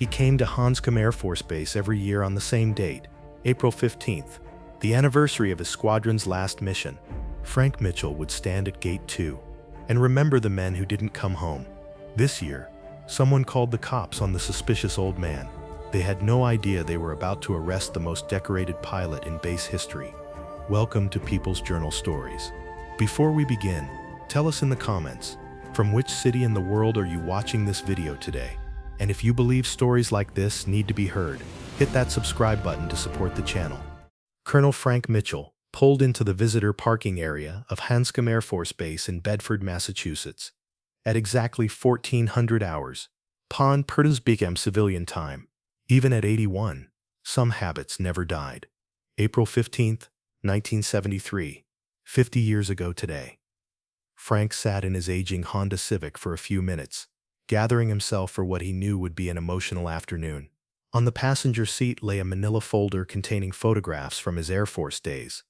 He came to Hanscom Air Force Base every year on the same date, April 15th, the anniversary of his squadron's last mission. Frank Mitchell would stand at Gate 2 and remember the men who didn't come home. This year, someone called the cops on the suspicious old man. They had no idea they were about to arrest the most decorated pilot in base history. Welcome to People's Journal Stories. Before we begin, tell us in the comments, from which city in the world are you watching this video today? And if you believe stories like this need to be heard, hit that subscribe button to support the channel. Colonel Frank Mitchell pulled into the visitor parking area of Hanscom Air Force Base in Bedford, Massachusetts, at exactly 1400 hours, Pon Pertesbecam civilian time. Even at 81, some habits never died. April 15th, 1973, 50 years ago today. Frank sat in his aging Honda Civic for a few minutes, gathering himself for what he knew would be an emotional afternoon. On the passenger seat lay a manila folder containing photographs from his Air Force days.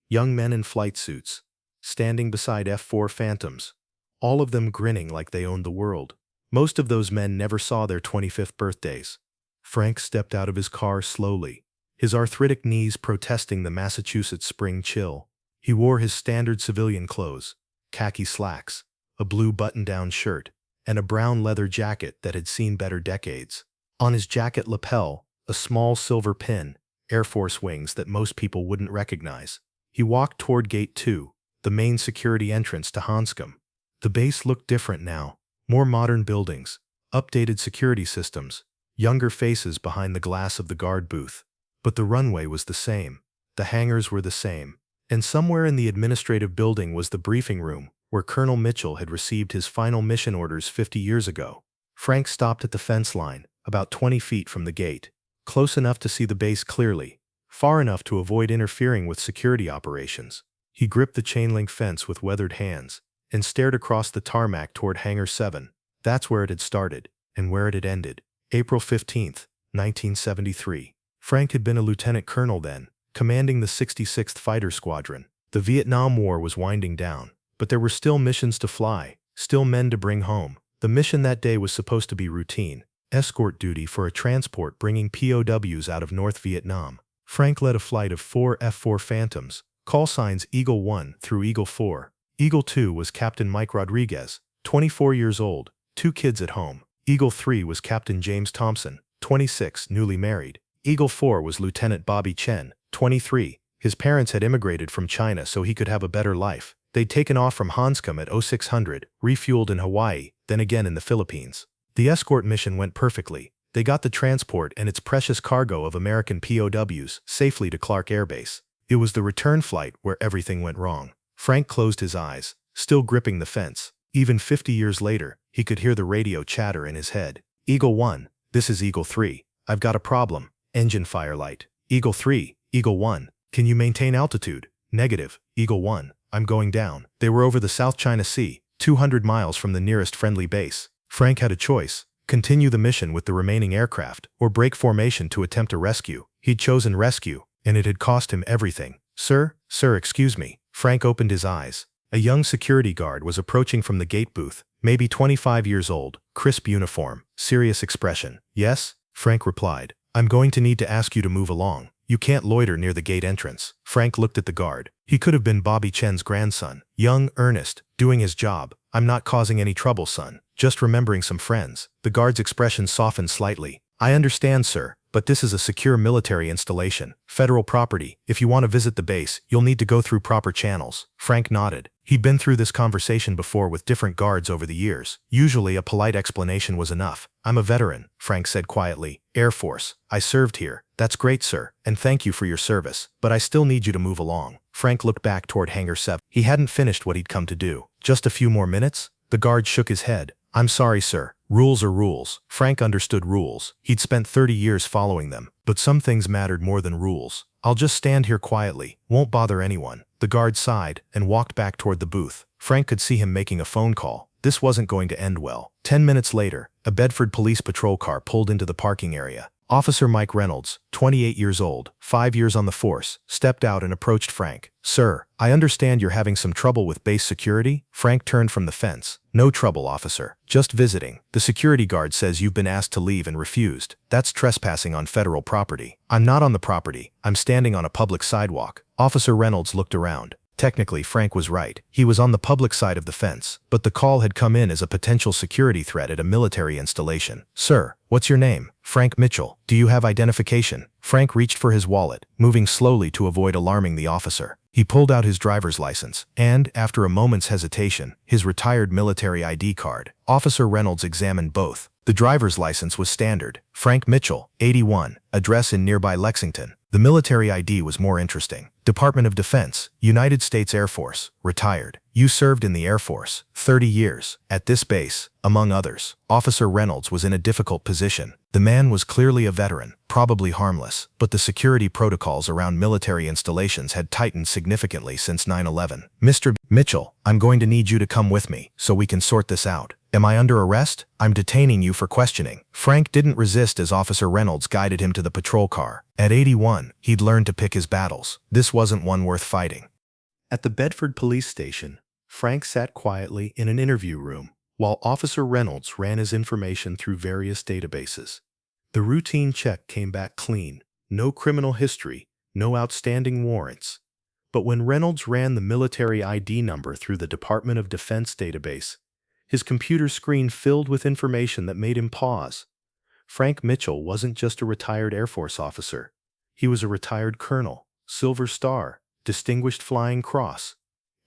Young men in flight suits, standing beside F-4 Phantoms, all of them grinning like they owned the world. Most of those men never saw their 25th birthdays. Frank stepped out of his car slowly, his arthritic knees protesting the Massachusetts spring chill. He wore his standard civilian clothes, khaki slacks, a blue button-down shirt, and a brown leather jacket that had seen better decades. On his jacket lapel, a small silver pin, Air Force wings that most people wouldn't recognize. He walked toward Gate 2, the main security entrance to Hanscom. The base looked different now, more modern buildings, updated security systems, younger faces behind the glass of the guard booth. But the runway was the same, the hangars were the same, and somewhere in the administrative building was the briefing room, where Colonel Mitchell had received his final mission orders 50 years ago. Frank stopped at the fence line, about 20 feet from the gate, close enough to see the base clearly, far enough to avoid interfering with security operations. He gripped the chain-link fence with weathered hands and stared across the tarmac toward Hangar 7. That's where it had started, and where it had ended. April 15th, 1973. Frank had been a lieutenant colonel then, commanding the 66th Fighter Squadron. The Vietnam War was winding down, but there were still missions to fly, still men to bring home. The mission that day was supposed to be routine, escort duty for a transport bringing POWs out of North Vietnam. Frank led a flight of 4 F-4 Phantoms, call signs Eagle 1 through Eagle 4. Eagle 2 was Captain Mike Rodriguez, 24 years old, 2 kids at home. Eagle 3 was Captain James Thompson, 26, newly married. Eagle 4 was Lieutenant Bobby Chen, 23. His parents had immigrated from China so he could have a better life. They'd taken off from Hanscom at 0600, refueled in Hawaii, then again in the Philippines. The escort mission went perfectly. They got the transport and its precious cargo of American POWs safely to Clark Air Base. It was the return flight where everything went wrong. Frank closed his eyes, still gripping the fence. Even 50 years later, he could hear the radio chatter in his head. Eagle 1, this is Eagle 3. I've got a problem. Engine fire light. Eagle 3, Eagle 1, can you maintain altitude? Negative. Eagle 1, I'm going down. They were over the South China Sea, 200 miles from the nearest friendly base. Frank had a choice. Continue the mission with the remaining aircraft, or break formation to attempt a rescue. He'd chosen rescue, and it had cost him everything. Sir, excuse me. Frank opened his eyes. A young security guard was approaching from the gate booth, maybe 25 years old, crisp uniform, serious expression. Yes? Frank replied. I'm going to need to ask you to move along. You can't loiter near the gate entrance. Frank looked at the guard. He could have been Bobby Chen's grandson. Young, earnest, doing his job. I'm not causing any trouble, son. Just remembering some friends. The guard's expression softened slightly. I understand, sir, but this is a secure military installation. Federal property. If you want to visit the base, you'll need to go through proper channels. Frank nodded. He'd been through this conversation before with different guards over the years. Usually a polite explanation was enough. I'm a veteran, Frank said quietly. Air Force. I served here. That's great, sir, and thank you for your service, but I still need you to move along. Frank looked back toward Hangar 7. He hadn't finished what he'd come to do. Just a few more minutes? The guard shook his head. I'm sorry, sir. Rules are rules. Frank understood rules. He'd spent 30 years following them, but some things mattered more than rules. I'll just stand here quietly. Won't bother anyone. The guard sighed and walked back toward the booth. Frank could see him making a phone call. This wasn't going to end well. 10 minutes later, a Bedford police patrol car pulled into the parking area. Officer Mike Reynolds, 28 years old, 5 years on the force, stepped out and approached Frank. "Sir, I understand you're having some trouble with base security?" Frank turned from the fence. "No trouble, officer. Just visiting. The security guard says you've been asked to leave and refused. That's trespassing on federal property." "I'm not on the property. I'm standing on a public sidewalk." Officer Reynolds looked around. Technically, Frank was right. He was on the public side of the fence, but the call had come in as a potential security threat at a military installation. "Sir, what's your name?" "Frank Mitchell. Do you have identification?" Frank reached for his wallet, moving slowly to avoid alarming the officer. He pulled out his driver's license and, after a moment's hesitation, his retired military ID card. Officer Reynolds examined both. The driver's license was standard. Frank Mitchell, 81, address in nearby Lexington. The military ID was more interesting. Department of Defense, United States Air Force, retired. You served in the Air Force, 30 years, at this base, among others. Officer Reynolds was in a difficult position. The man was clearly a veteran, probably harmless, but the security protocols around military installations had tightened significantly since 9/11. "Mr. Mitchell, I'm going to need you to come with me, so we can sort this out. Am I under arrest? I'm detaining you for questioning." Frank didn't resist as Officer Reynolds guided him to the patrol car. At 81, he'd learned to pick his battles. This wasn't one worth fighting. At the Bedford police station, Frank sat quietly in an interview room, while Officer Reynolds ran his information through various databases. The routine check came back clean. No criminal history, no outstanding warrants. But when Reynolds ran the military ID number through the Department of Defense database, his computer screen filled with information that made him pause. Frank Mitchell wasn't just a retired Air Force officer. He was a retired colonel, Silver Star, Distinguished Flying Cross,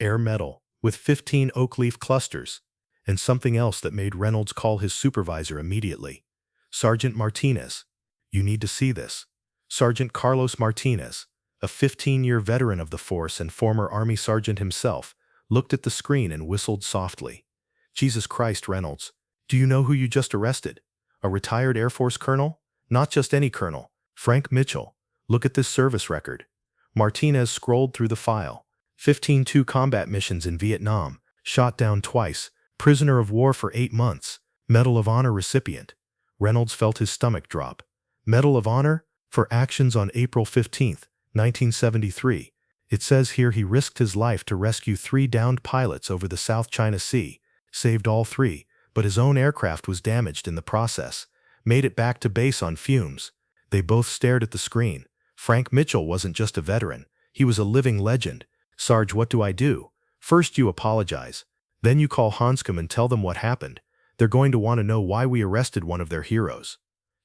Air Medal, with 15 oak leaf clusters, and something else that made Reynolds call his supervisor immediately. "Sergeant Martinez, you need to see this." Sergeant Carlos Martinez, a 15-year veteran of the force and former Army sergeant himself, looked at the screen and whistled softly. "Jesus Christ, Reynolds, do you know who you just arrested? A retired Air Force colonel? Not just any colonel. Frank Mitchell. Look at this service record." Martinez scrolled through the file. 15 combat missions in Vietnam, shot down twice, prisoner of war for 8 months, Medal of Honor recipient. Reynolds felt his stomach drop. Medal of Honor? For actions on April 15, 1973. It says here he risked his life to rescue 3 downed pilots over the South China Sea, saved all 3, but his own aircraft was damaged in the process, made it back to base on fumes. They both stared at the screen. Frank Mitchell wasn't just a veteran, he was a living legend. "Sarge, what do I do?" "First you apologize. Then you call Hanscom and tell them what happened. They're going to want to know why we arrested one of their heroes."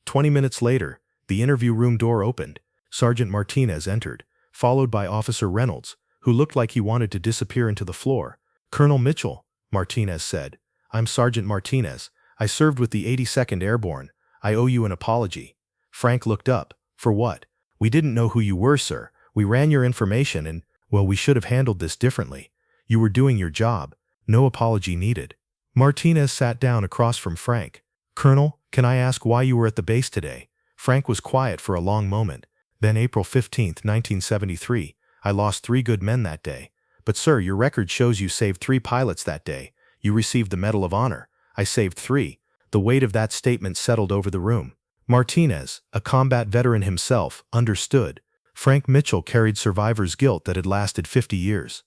20 minutes later, the interview room door opened. Sergeant Martinez entered, followed by Officer Reynolds, who looked like he wanted to disappear into the floor. "Colonel Mitchell," Martinez said. "I'm Sergeant Martinez. I served with the 82nd Airborne. I owe you an apology." Frank looked up. "For what?" "We didn't know who you were, sir. We ran your information and, well, we should have handled this differently. You were doing your job. No apology needed." Martinez sat down across from Frank. "Colonel, can I ask why you were at the base today?" Frank was quiet for a long moment. Then April 15, 1973. "I lost 3 good men that day." "But sir, your record shows you saved 3 pilots that day. You received the Medal of Honor." "I saved 3. The weight of that statement settled over the room. Martinez, a combat veteran himself, understood. Frank Mitchell carried survivor's guilt that had lasted 50 years.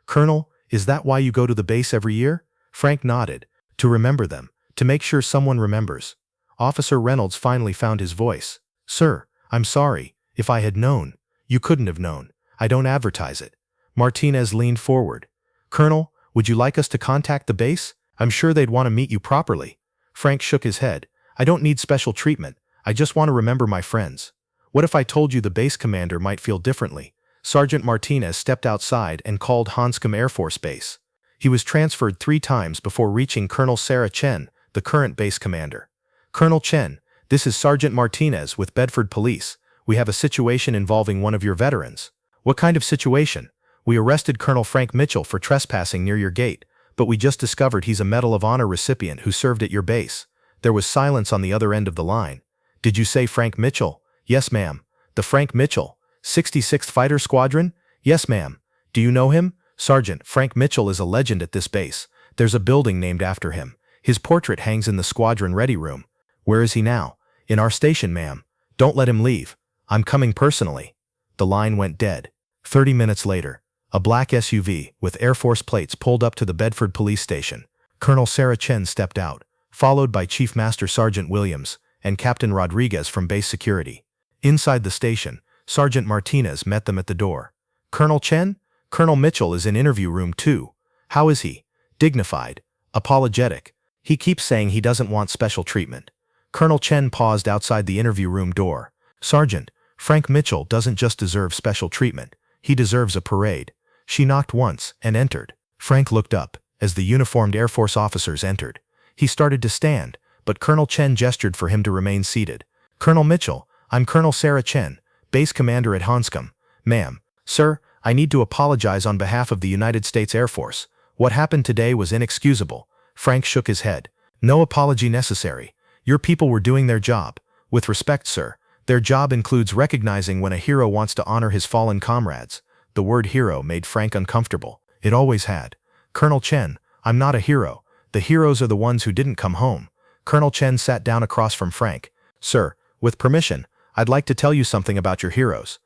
"Colonel, is that why you go to the base every year?" Frank nodded. "To remember them. To make sure someone remembers." Officer Reynolds finally found his voice. "Sir, I'm sorry. If I had known." "You couldn't have known. I don't advertise it." Martinez leaned forward. "Colonel, would you like us to contact the base? I'm sure they'd want to meet you properly." Frank shook his head. "I don't need special treatment. I just want to remember my friends." "What if I told you the base commander might feel differently?" Sergeant Martinez stepped outside and called Hanscom Air Force Base. He was transferred 3 times before reaching Colonel Sarah Chen, the current base commander. "Colonel Chen, this is Sergeant Martinez with Bedford Police. We have a situation involving one of your veterans." "What kind of situation?" "We arrested Colonel Frank Mitchell for trespassing near your gate, but we just discovered he's a Medal of Honor recipient who served at your base." There was silence on the other end of the line. "Did you say Frank Mitchell?" "Yes, ma'am." "The Frank Mitchell? 66th Fighter Squadron?" "Yes, ma'am." "Do you know him?" "Sergeant, Frank Mitchell is a legend at this base. There's a building named after him. His portrait hangs in the squadron ready room." "Where is he now?" "In our station, ma'am." Don't let him leave. I'm coming personally." The line went dead. 30 minutes later, a black SUV with Air Force plates pulled up to the Bedford police station. Colonel Sarah Chen stepped out, followed by Chief Master Sergeant Williams and Captain Rodriguez from base security. Inside the station, Sergeant Martinez met them at the door. "Colonel Chen? Colonel Mitchell is in interview room 2. How is he?" "Dignified. Apologetic. He keeps saying he doesn't want special treatment." Colonel Chen paused outside the interview room door. "Sergeant, Frank Mitchell doesn't just deserve special treatment. He deserves a parade." She knocked once and entered. Frank looked up as the uniformed Air Force officers entered. He started to stand, but Colonel Chen gestured for him to remain seated. "Colonel Mitchell, I'm Colonel Sarah Chen, base commander at Hanscom." "Ma'am, sir, I need to apologize on behalf of the United States Air Force. What happened today was inexcusable." Frank shook his head. "No apology necessary. Your people were doing their job. With respect, sir, their job includes recognizing when a hero wants to honor his fallen comrades." The word hero made Frank uncomfortable. It always had. "Colonel Chen, I'm not a hero. The heroes are the ones who didn't come home." Colonel Chen sat down across from Frank. "Sir, with permission, I'd like to tell you something about your heroes."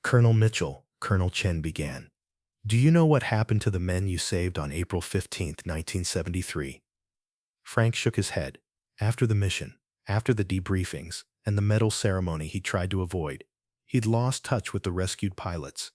"Colonel Mitchell," Colonel Chen began, "do you know what happened to the men you saved on April 15, 1973? Frank shook his head. After the mission, after the debriefings, and the medal ceremony he tried to avoid, he'd lost touch with the rescued pilots.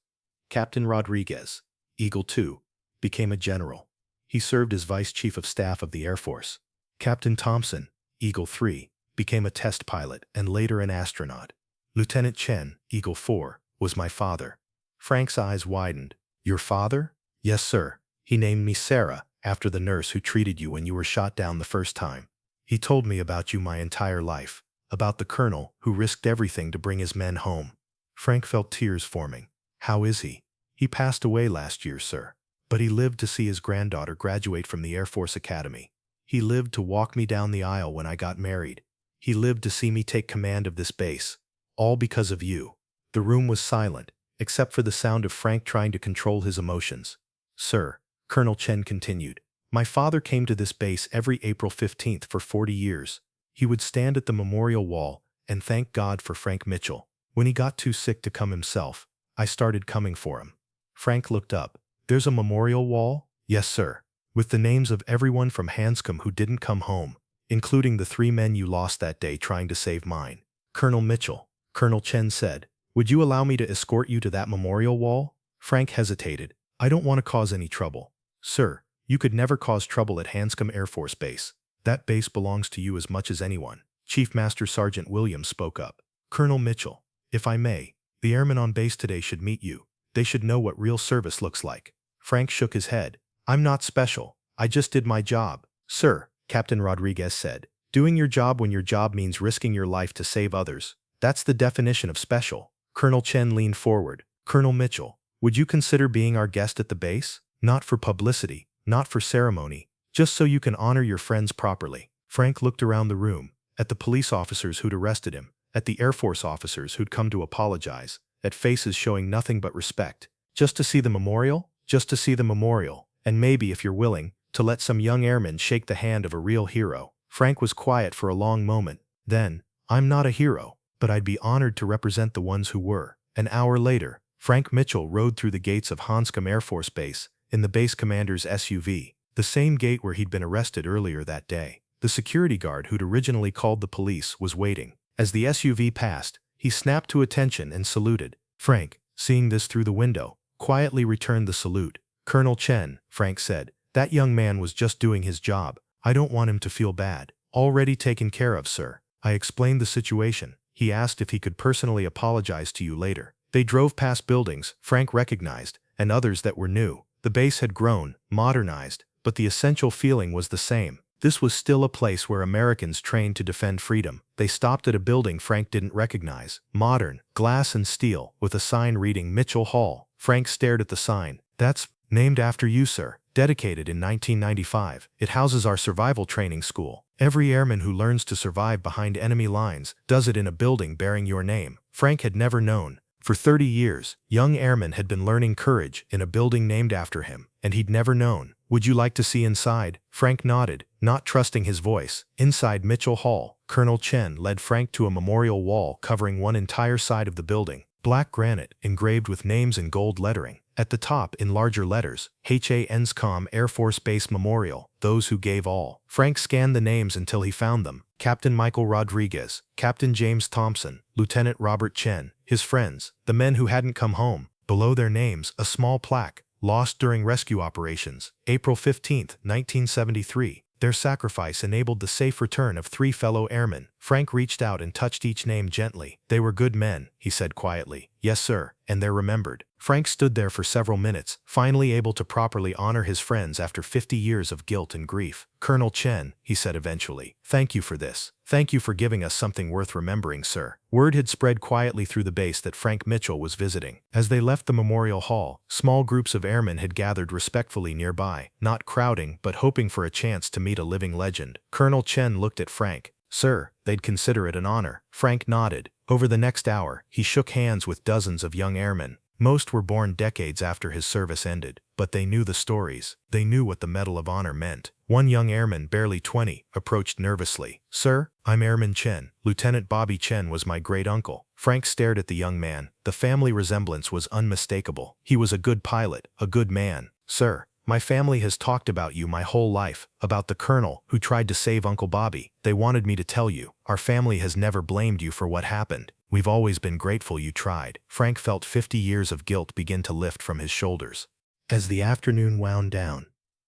Captain Rodriguez, Eagle 2, became a general. He served as Vice Chief of Staff of the Air Force. Captain Thompson, Eagle 3, became a test pilot and later an astronaut. Lieutenant Chen, Eagle 4, was my father." Frank's eyes widened. "Your father?" "Yes, sir. He named me Sarah after the nurse who treated you when you were shot down the first time. He told me about you my entire life, about the colonel who risked everything to bring his men home." Frank felt tears forming. "How is he?" "He passed away last year, sir. But he lived to see his granddaughter graduate from the Air Force Academy. He lived to walk me down the aisle when I got married. He lived to see me take command of this base. All because of you." The room was silent, except for the sound of Frank trying to control his emotions. "Sir," Colonel Chen continued, "my father came to this base every April 15th for 40 years. He would stand at the memorial wall and thank God for Frank Mitchell. When he got too sick to come himself, I started coming for him." Frank looked up. "There's a memorial wall?" "Yes, sir. With the names of everyone from Hanscom who didn't come home, including the 3 men you lost that day trying to save mine." "Colonel Mitchell," Colonel Chen said, "would you allow me to escort you to that memorial wall?" Frank hesitated. "I don't want to cause any trouble." "Sir, you could never cause trouble at Hanscom Air Force Base. That base belongs to you as much as anyone." Chief Master Sergeant Williams spoke up. "Colonel Mitchell, if I may, the airmen on base today should meet you. They should know what real service looks like." Frank shook his head. "I'm not special. I just did my job." "Sir," Captain Rodriguez said, "doing your job when your job means risking your life to save others, that's the definition of special." Colonel Chen leaned forward. "Colonel Mitchell, would you consider being our guest at the base? Not for publicity, not for ceremony, just so you can honor your friends properly." Frank looked around the room, at the police officers who'd arrested him, at the Air Force officers who'd come to apologize, at faces showing nothing but respect. "Just to see the memorial? Just to see the memorial, and maybe, if you're willing, to let some young airman shake the hand of a real hero." Frank was quiet for a long moment. Then, "I'm not a hero, but I'd be honored to represent the ones who were." An hour later, Frank Mitchell rode through the gates of Hanscom Air Force Base in the base commander's SUV, the same gate where he'd been arrested earlier that day. The security guard who'd originally called the police was waiting. As the SUV passed, he snapped to attention and saluted. Frank, seeing this through the window, quietly returned the salute. "Colonel Chen," Frank said, "that young man was just doing his job. I don't want him to feel bad." "Already taken care of, sir. I explained the situation. He asked if he could personally apologize to you later." They drove past buildings Frank recognized, and others that were new. The base had grown, modernized, but the essential feeling was the same. This was still a place where Americans trained to defend freedom. They stopped at a building Frank didn't recognize. Modern, glass and steel, with a sign reading Mitchell Hall. Frank stared at the sign. "That's named after you, sir. Dedicated in 1995. It houses our survival training school. Every airman who learns to survive behind enemy lines does it in a building bearing your name." Frank had never known. For 30 years, young airman had been learning courage in a building named after him, and he'd never known. Would you like to see inside? Frank nodded, not trusting his voice. Inside Mitchell Hall, Colonel Chen led Frank to a memorial wall covering one entire side of the building. Black granite, engraved with names in gold lettering. At the top, in larger letters, HANSCOM Air Force Base Memorial, those who gave all. Frank scanned the names until he found them. Captain Michael Rodriguez, Captain James Thompson, Lieutenant Robert Chen, his friends, the men who hadn't come home. Below their names, a small plaque, lost during rescue operations, April 15, 1973. Their sacrifice enabled the safe return of 3 fellow airmen. Frank reached out and touched each name gently. They were good men, he said quietly. Yes, sir, and they're remembered. Frank stood there for several minutes, finally able to properly honor his friends after 50 years of guilt and grief. Colonel Chen, he said eventually, thank you for this. Thank you for giving us something worth remembering, sir. Word had spread quietly through the base that Frank Mitchell was visiting. As they left the memorial hall, small groups of airmen had gathered respectfully nearby, not crowding but hoping for a chance to meet a living legend. Colonel Chen looked at Frank. Sir, they'd consider it an honor. Frank nodded. Over the next hour, he shook hands with dozens of young airmen. Most were born decades after his service ended, but they knew the stories. They knew what the Medal of Honor meant. One young airman, barely 20, approached nervously. Sir, I'm Airman Chen. Lieutenant Bobby Chen was my great-uncle. Frank stared at the young man. The family resemblance was unmistakable. He was a good pilot, a good man. Sir, my family has talked about you my whole life, about the colonel who tried to save Uncle Bobby. They wanted me to tell you. Our family has never blamed you for what happened. We've always been grateful you tried. Frank felt 50 years of guilt begin to lift from his shoulders. As the afternoon wound down,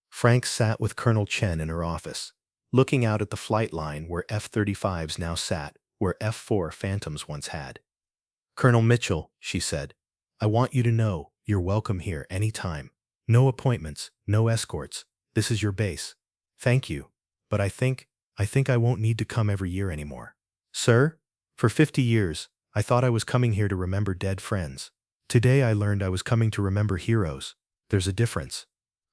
Frank sat with Colonel Chen in her office, looking out at the flight line where F-35s now sat, where F-4 Phantoms once had. Colonel Mitchell, she said, I want you to know you're welcome here anytime. No appointments, no escorts. This is your base. Thank you. But I think I won't need to come every year anymore. Sir? For 50 years, I thought I was coming here to remember dead friends. Today I learned I was coming to remember heroes. There's a difference.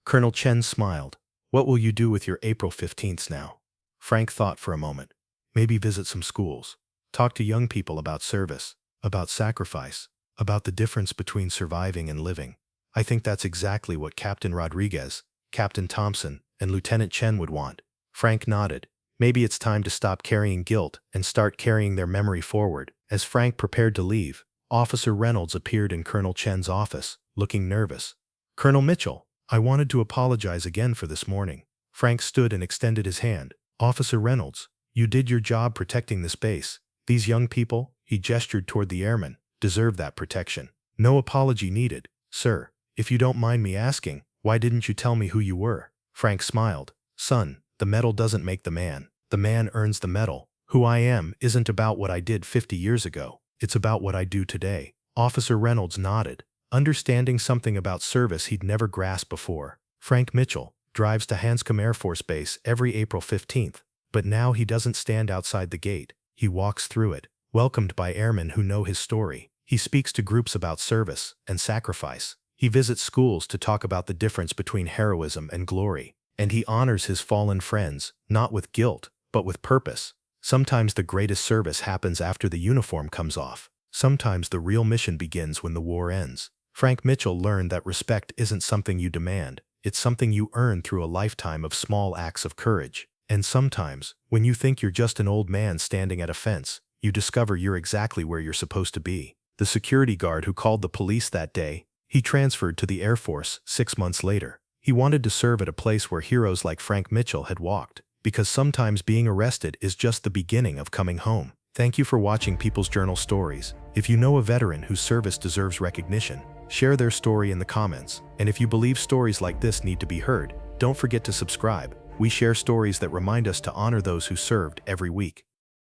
Colonel Chen smiled. What will you do with your April 15th now? Frank thought for a moment. Maybe visit some schools. Talk to young people about service, about sacrifice, about the difference between surviving and living. I think that's exactly what Captain Rodriguez, Captain Thompson, and Lieutenant Chen would want. Frank nodded. Maybe it's time to stop carrying guilt and start carrying their memory forward. As Frank prepared to leave, Officer Reynolds appeared in Colonel Chen's office, looking nervous. Colonel Mitchell, I wanted to apologize again for this morning. Frank stood and extended his hand. Officer Reynolds, you did your job protecting this base. These young people, he gestured toward the airmen, deserve that protection. No apology needed. Sir, if you don't mind me asking, why didn't you tell me who you were? Frank smiled. Son, the medal doesn't make the man. The man earns the medal. Who I am isn't about what I did 50 years ago. It's about what I do today. Officer Reynolds nodded, understanding something about service he'd never grasped before. Frank Mitchell drives to Hanscom Air Force Base every April 15th, but now he doesn't stand outside the gate. He walks through it, welcomed by airmen who know his story. He speaks to groups about service and sacrifice. He visits schools to talk about the difference between heroism and glory. And he honors his fallen friends, not with guilt, but with purpose. Sometimes the greatest service happens after the uniform comes off. Sometimes the real mission begins when the war ends. Frank Mitchell learned that respect isn't something you demand. It's something you earn through a lifetime of small acts of courage. And sometimes, when you think you're just an old man standing at a fence, you discover you're exactly where you're supposed to be. The security guard who called the police that day, he transferred to the Air Force 6 months later. He wanted to serve at a place where heroes like Frank Mitchell had walked, because sometimes being arrested is just the beginning of coming home. Thank you for watching People's Journal Stories. If you know a veteran whose service deserves recognition, share their story in the comments. And if you believe stories like this need to be heard, don't forget to subscribe. We share stories that remind us to honor those who served every week.